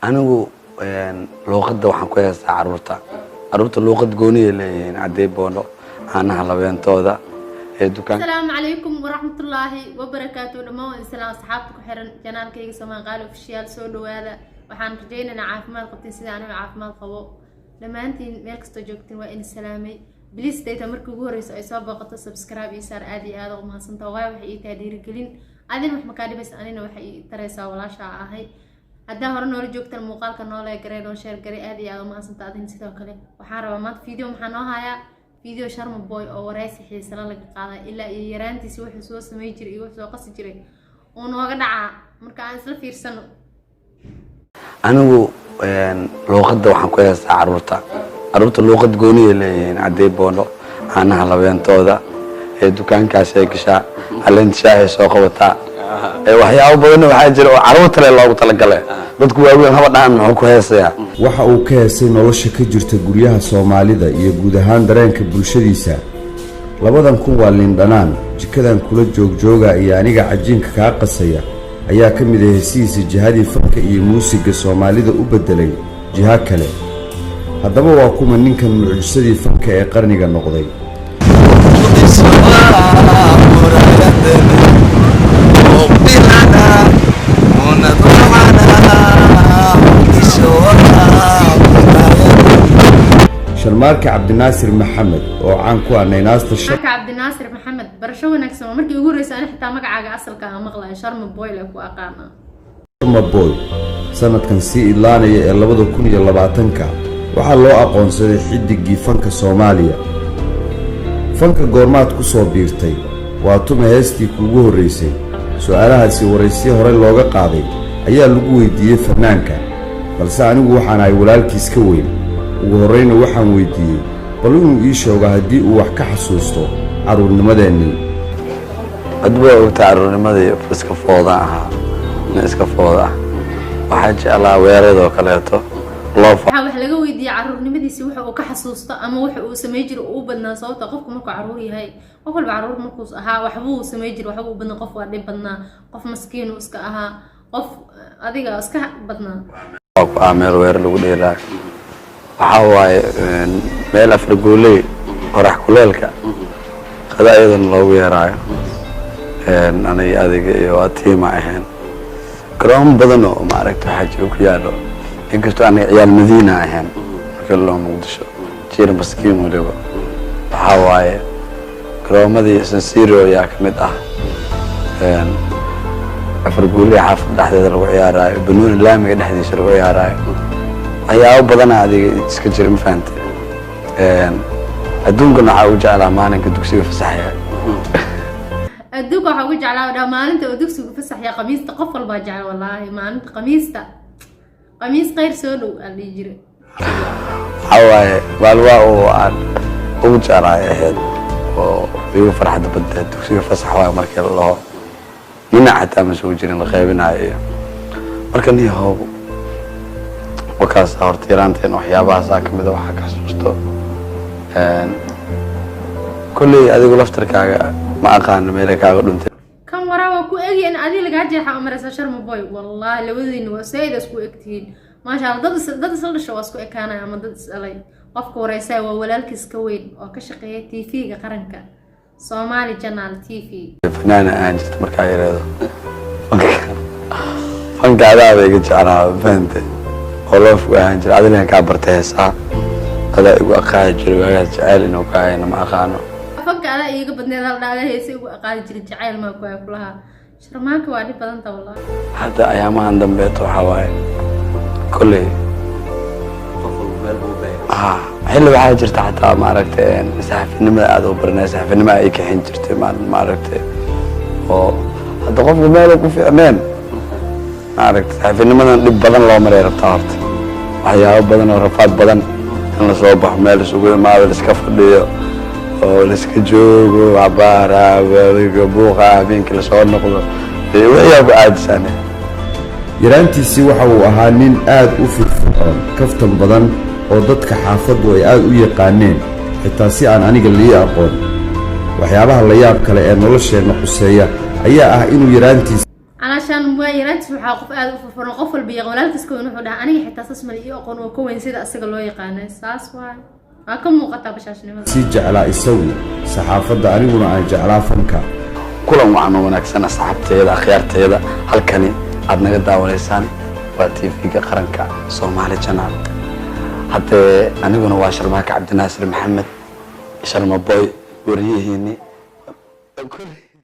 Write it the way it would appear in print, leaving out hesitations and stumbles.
anigu luuqadda waxaan ku heestaa caruurta luuqad gooniye leeyihiin caday boono caanaha labeentooda ee dukaan. Assalaamu calaykum waraxmatullaahi wabarakaatuh. Dhammaan isla asxaabta ku xiran janaalkayga Soomaali official soo dhawaada. Waxaan rajaynaynaa caafimaad qabtiin sida anigu caafimaad qabo. Dhammaantiin meel kasta joogtiin waa in salaamay. Please dayta markii ugu horeyso ay soo booqato subscribe iyo saar aad iyo aad u mahadsantahay. Waxay ii tahay dhiirigelin. Adin wax ma ka dhibaysa anina waxay ii taraysaa walaasha ahay. haddii hore noola joogtaan muuqaalka noola gareedo share garee aad iyo aad u mahadsantahay adin sidoo kale. Waxaan rabaa maanta video maxaa noo hayaa video Sharma Boy oo wareysi xiiso laga qaaday ilaa iyo yaraantiisa wuxuu soo sameey jiray iyo wuxuu soo qasi jiray oo nooga dhacaa marka aan isla fiirsano. anigu luuqadda waxaan ku heestaa caruurta luuqad gooniye leeyihiin caday boono caanaha labeentooda ee dukaankaas ay gashaa caleenta shaahi soo qabataa waxyaabo badan waxaa jira oo caruurta leh loogu talagalay dadku waaweyn haba dhaan muxuu ku heesayaa. waxa uu ka heesay nolosha ka jirta guryaha Soomaalida iyo guud ahaan dareenka bulshadiisa. labadan kun waa lindhanaan jikadan kula jooga iyo aniga cajiinka ka qasaya ayaa ka mid ah heesiisa jihadii fanka iyo muusiga Soomaalida u bedelay jiha kale. haddaba waa kuma ninkan mucjisadii fanka ee qarniga noqday. Sharmaarka Cabdinaasir Maxamed oo caan ku ah naynaasta Cabdinaasir Maxamed barasho wanaagsan markii ugu horeysay aan xitaa magacaaga asalka ah maqlay Sharma Boy la ku aqaana. Sharma Boy sanadkan si ilaanaya ee 2020ka waxaa loo aqoonsaday xidigii fanka Soomaaliya. fanka goormaad ku soo biirtay waa tuma heestii kuugu horeysay. su'aalahaasi wareysi hore looga qaaday ayaa lagu weydiiyay fanaanka balse anigu waxaan ahay walaalkiis ka weyn. ugu horeyna waxaan weydiiyay bal inuu ii sheego haddii uu wax ka xasuusto caruurnimadeennii. adba ogta caruurnimadii iska fooda ahaa iska fooda waxaa jeclaa weeradoo kaleeto waxaa wax laga weydiiyay caruurnimadiisa waxa uu ka xasuusto ama waxa uu sameey jiray uu badnaa sababta qofku markuu caruur yahay qof walba caruur markuu ahaa waxba uu sameey jiray waxba uu badnaa qof waa dhib badnaa qof maskiin uu iska ahaa qof adiga iska badnaa waa meel weer lagu dheelaa waxa waaye meel Afragooley qorax kuleelka qadaayada loogu yeeraayo anay adiga iyo atiima ahayn garoon badan oo ma aragto waxa ku yaalo inkastoo aan ciyaal Madiina ahayn marka loo Muqdisho jiir maskiin waliba waxa waaye garoomadii San Siro yaa ka mid ah Afragooley xaafad dhexdeeda lagu ciyaarayo banooni laamiga dhexdiisa lagu ciyaarayo ayaabo badan adiga iska jira ma fahamtay adduunka waxa uu jeclaa maalinka dugsiga fasaxaya adduunka waxa uu jeclaa maalinta uu dugsiga fasaxaya qamiista qof walba jecel wallahi maalinta qamiis qeyr soo dhow aan dhigi jiray hawaaye walwa oo aan ugu jeclaa ahayd oo igu farxad badan dugsiga fasaxaya markii la laho nina xataa ma soo jirin la qaybinayo marka nii hoob وكاس هورتيرانتين وحيابها ساك مده waxa ka xasuusto kulli adigu laftarkaaga ma aqaan meel kaaga dhuntay kan waraa ku eegeen adiga laga jeexaa maraysa Sharma Boy wallahi labadiina waa sayid isku egtiin ma sha Allah dad isla dhashay waa isku ekaanay ama dad isalay qofka wareysay waa walaalkiis ka weyn oo ka shaqeeya TV-ga qaranka Somali Channel TV fanaana aan jirto marka ay yiraahdo fanka aad ay jeclaa fantay ولو فوقها جل عادلين كابرت هسا هذا يقول أقاعد جل وقاعد جعل إنه كائن ما أقانه. فك على يجيب بدنا هذا هيس يقول أقاعد جل جعل ما كوي كلها شرماك وادي بدن والله. حتى أيام عندهم بيت وحواي كله. حلو حاجة حتى ما عرفت سحف النماء هذا وبرنا سحف النماء أي كحين جرت ما عرفت. هذا قف مالك وفي أمان. عرفت سحف النماء اللي بدن الله مرير بتعرف. waxyaabo badan oo rafaad badan in la soo baxo meel isugu imaado iska fadhiyo oo iska joogo abaara weliga buuqa habeenkii la soo noqdo wixii ku caadsan. yaraantiisii waxa uu ahaa nin aad u firfircoon kaftan badan oo dadka xaafaddu ay aad u yaqaaneen xitaa si aan aniga lii aqoon. waxyaabaha la yaab kale ee nolosheena quseeya ayaa ah inuu yaraantiisii علشان ما يرنتش وحاقف هذا فرن قفل بيغ ولا تسكون وحده أنا حتى تسمع يقون وكون سيد أسجل لو يقانه ساس واي أكم مقطع بشاشني sii jeclaa isagu saxaafadda aniguna aan jeclaa fanka kulan waxaan wanaagsan asxaabteeda akhyaarteeda halkani aad naga daawanaysaan waa TV-ga qaranka Soomaali Channel hadee aniguna waa Sharmaaka Cabdinaasir Maxamed Sharma Boy wariyihiini